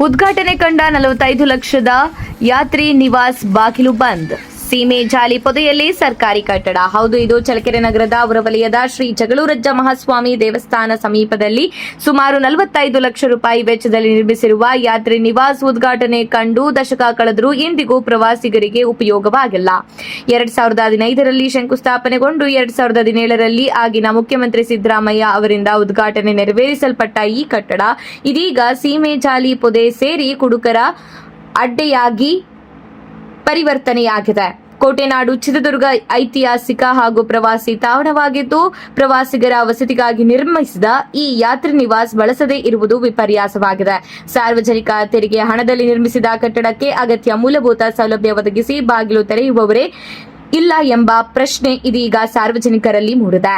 ಉದ್ಘಾಟನೆ ಕಂಡ 45 ಲಕ್ಷದ ಯಾತ್ರಿ ನಿವಾಸ್ ಬಾಗಿಲು ಬಂದ್. ಸೀಮೆ ಜಾಲಿ ಪೊದೆಯಲ್ಲಿ ಸರ್ಕಾರಿ ಕಟ್ಟಡ. ಹೌದು, ಇದು ಚಳ್ಳಕೆರೆ ನಗರದ ಹೊರವಲಯದ ಶ್ರೀ ಜಗಳೂರಜ್ಜ ಮಹಾಸ್ವಾಮಿ ದೇವಸ್ಥಾನ ಸಮೀಪದಲ್ಲಿ ಸುಮಾರು 45 ಲಕ್ಷ ರೂಪಾಯಿ ವೆಚ್ಚದಲ್ಲಿ ನಿರ್ಮಿಸಿರುವ ಯಾತ್ರಿ ನಿವಾಸ್ ಉದ್ಘಾಟನೆ ಕಂಡು ದಶಕ ಕಳೆದರೂ ಇಂದಿಗೂ ಪ್ರವಾಸಿಗರಿಗೆ ಉಪಯೋಗವಾಗಿಲ್ಲ. 2015ರಲ್ಲಿ ಶಂಕುಸ್ಥಾಪನೆಗೊಂಡು 2017ರಲ್ಲಿ ಆಗಿನ ಮುಖ್ಯಮಂತ್ರಿ ಸಿದ್ದರಾಮಯ್ಯ ಅವರಿಂದ ಉದ್ಘಾಟನೆ ನೆರವೇರಿಸಲ್ಪಟ್ಟ ಈ ಕಟ್ಟಡ ಇದೀಗ ಸೀಮೆ ಜಾಲಿ ಪೊದೆ ಸೇರಿ ಕುಡುಕರ ಅಡ್ಡೆಯಾಗಿ ಪರಿವರ್ತನೆಯಾಗಿದೆ. ಕೋಟೆನಾಡು ಚಿತ್ರದುರ್ಗ ಐತಿಹಾಸಿಕ ಹಾಗೂ ಪ್ರವಾಸಿ ತಾಣವಾಗಿದ್ದು, ಪ್ರವಾಸಿಗರ ವಸತಿಗಾಗಿ ನಿರ್ಮಿಸಿದ ಈ ಯಾತ್ರಿ ನಿವಾಸ್ ಬಳಸದೇ ಇರುವುದು ವಿಪರ್ಯಾಸವಾಗಿದೆ. ಸಾರ್ವಜನಿಕ ತೆರಿಗೆ ಹಣದಲ್ಲಿ ನಿರ್ಮಿಸಿದ ಕಟ್ಟಡಕ್ಕೆ ಅಗತ್ಯ ಮೂಲಭೂತ ಸೌಲಭ್ಯ ಒದಗಿಸಿ ಬಾಗಿಲು ತೆರೆಯುವವರೇ ಇಲ್ಲ ಎಂಬ ಪ್ರಶ್ನೆ ಇದೀಗ ಸಾರ್ವಜನಿಕರಲ್ಲಿ ಮೂಡಿದೆ.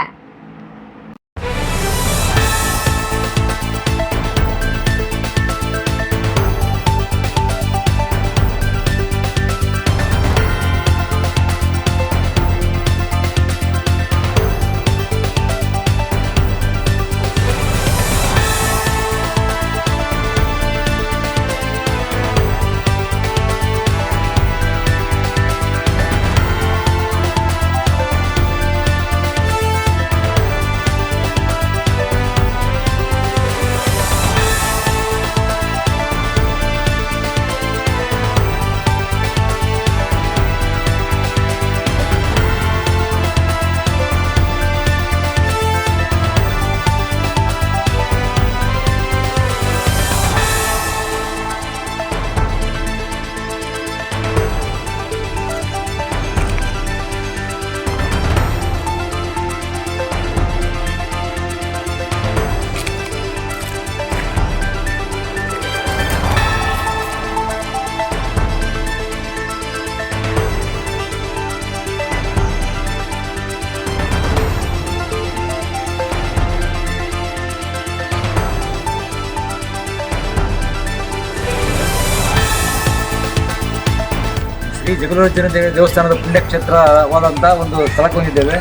ಈ ಜಗಳೂರಜ್ಜನ ದೇವಸ್ಥಾನದ ಪುಣ್ಯಕ್ಷೇತ್ರವಾದಂಥ ಒಂದು ಸ್ಥಳಕ್ಕೆ ಬಂದಿದ್ದೇವೆ.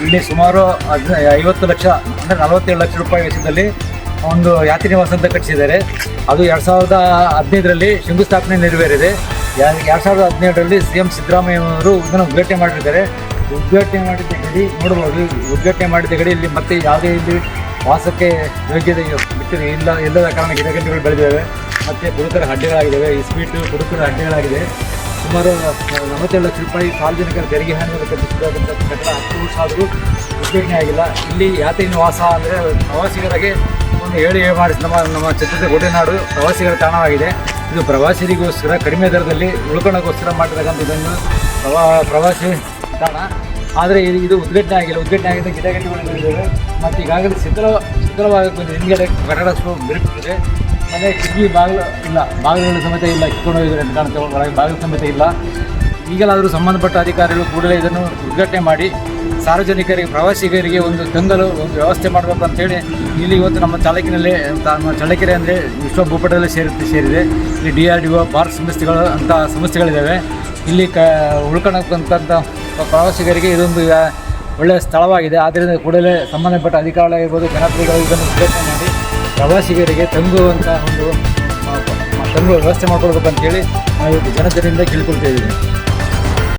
ಇಲ್ಲಿ ಸುಮಾರು 50 ಲಕ್ಷ ಅಂದರೆ 47 ಲಕ್ಷ ರೂಪಾಯಿ ವೆಚ್ಚದಲ್ಲಿ ಒಂದು ಯಾತ್ರಿ ನಿವಾಸ ಅಂತ ಕಟ್ಟಿಸಿದ್ದಾರೆ. ಅದು 2015ರಲ್ಲಿ ಶಂಕುಸ್ಥಾಪನೆ ನೆರವೇರಿದೆ. 2017ರಲ್ಲಿ CM ಸಿದ್ದರಾಮಯ್ಯ ಅವರು ಇದನ್ನು ಉದ್ಘಾಟನೆ ಮಾಡಿದ್ದಾರೆ. ಉದ್ಘಾಟನೆ ಮಾಡಿದ್ದ ಗಡಿ ನೋಡ್ಬೋದು. ಉದ್ಘಾಟನೆ ಮಾಡಿದ್ದ ಗಡಿ ಇಲ್ಲಿ ಮತ್ತೆ ಯಾವುದೇ ಇಲ್ಲಿ ವಾಸಕ್ಕೆ ಯೋಗ್ಯತೆ ಬಿಟ್ಟಿದೆ ಇಲ್ಲದ ಕಾರಣ ಗಿಡಗಂಟೆಗಳು ಬೆಳೆದಿದ್ದಾವೆ. ಮತ್ತು ಕುಡುಕರ ಅಡ್ಡೆಗಳಾಗಿದ್ದಾವೆ. ಈ ಸ್ವೀಟು ಕುಡುಕರ ಅಡ್ಡೆಗಳಾಗಿದೆ. ಸುಮಾರು 47 ಲಕ್ಷ ರೂಪಾಯಿ ಸಾರ್ವಜನಿಕರ ತೆರಿಗೆ ಹಣವನ್ನು ಕಟ್ಟಿಸಿದಂಥ ಕಟ್ಟಡ 10 ವರ್ಷ ಆದರೂ ಉದ್ಘಾಟನೆ ಆಗಿಲ್ಲ. ಇಲ್ಲಿ ಯಾತ್ರಿ ನಿವಾಸ ಅಂದರೆ ಪ್ರವಾಸಿಗರಿಗೆ ಒಂದು ಹೇಳಿ ಮಾಡಿಸಿ ನಮ್ಮ ಚಿತ್ರದುರ್ಗ ಕೋಟೆನಾಡು ಪ್ರವಾಸಿಗರ ತಾಣವಾಗಿದೆ. ಇದು ಪ್ರವಾಸಿಗರಿಗೋಸ್ಕರ ಕಡಿಮೆ ದರದಲ್ಲಿ ಉಳ್ಕೊಳ್ಳೋಕ್ಕೋಸ್ಕರ ಮಾಡಿರ್ತಕ್ಕಂಥ ಇದೊಂದು ಪ್ರವಾಸಿ ತಾಣ. ಆದರೆ ಇದು ಉದ್ಘಾಟನೆ ಆಗಿಲ್ಲ. ಉದ್ಘಾಟನೆ ಆಗಿದ್ದ ಗಿಡಗಂಟೆಗಳು ಇದ್ದಾವೆ. ಮತ್ತು ಈಗಾಗಲೇ ಶಿಥಿಲವಾಗಿ ಬಂದಿದೆ. ಹಿಂದ್ಗಡೆ ಕಟ್ಟಡ ಬಿರುಕಿದೆ. ಮತ್ತು ಕಿಟಕಿ ಬಾಗಿಲು ಇಲ್ಲ, ಬಾಗಿಲುಗಳು ಸಮೇತ ಇಲ್ಲ, ಕಿತ್ಕೊಂಡು ಹೋಗಿದ್ದಾರೆ ಅಂತ ಕಾಣ್ತೇವೆ. ಒಳಗೆ ಬಾಗಿಲು ಸಮೇತ ಇಲ್ಲ. ಈಗಲಾದರೂ ಸಂಬಂಧಪಟ್ಟ ಅಧಿಕಾರಿಗಳು ಕೂಡಲೇ ಇದನ್ನು ಉದ್ಘಾಟನೆ ಮಾಡಿ ಸಾರ್ವಜನಿಕರಿಗೆ ಪ್ರವಾಸಿಗರಿಗೆ ಒಂದು ತಂಗಲು ಒಂದು ವ್ಯವಸ್ಥೆ ಮಾಡಬೇಕು ಅಂತೇಳಿ ಇಲ್ಲಿ ಇವತ್ತು ನಮ್ಮ ಚಳ್ಳಕೆರೆ ಅಂದರೆ ವಿಶ್ವ ಭೂಪಟದಲ್ಲಿ ಸೇರಿದೆ. ಇಲ್ಲಿ DRDO ಭಾರತ ಸಂಸ್ಥೆಗಳು ಅಂತ ಸಂಸ್ಥೆಗಳಿದ್ದಾವೆ. ಇಲ್ಲಿ ಉಳ್ಕೊಳ್ಳೋಕ್ಕಂಥ ಪ್ರವಾಸಿಗರಿಗೆ ಇದೊಂದು ಒಳ್ಳೆಯ ಸ್ಥಳವಾಗಿದೆ. ಆದ್ದರಿಂದ ಕೂಡಲೇ ಸಂಬಂಧಪಟ್ಟ ಅಧಿಕಾರಿಗಳಿರ್ಬೋದು, ಜನಪ್ರತಿನಿಧಿಗಳು ಇದನ್ನು ಉದ್ಘಾಟನೆ ಮಾಡಿ ಪ್ರವಾಸಿಗರಿಗೆ ತಂಗುವಂಥ ಒಂದು ವ್ಯವಸ್ಥೆ ಮಾಡಿಕೊಡ್ಬೇಕು ಅಂತೇಳಿ ನಾವು ಜನತೆಯಿಂದ ಕೇಳ್ಕೊಳ್ತಾ ಇದ್ದೀವಿ.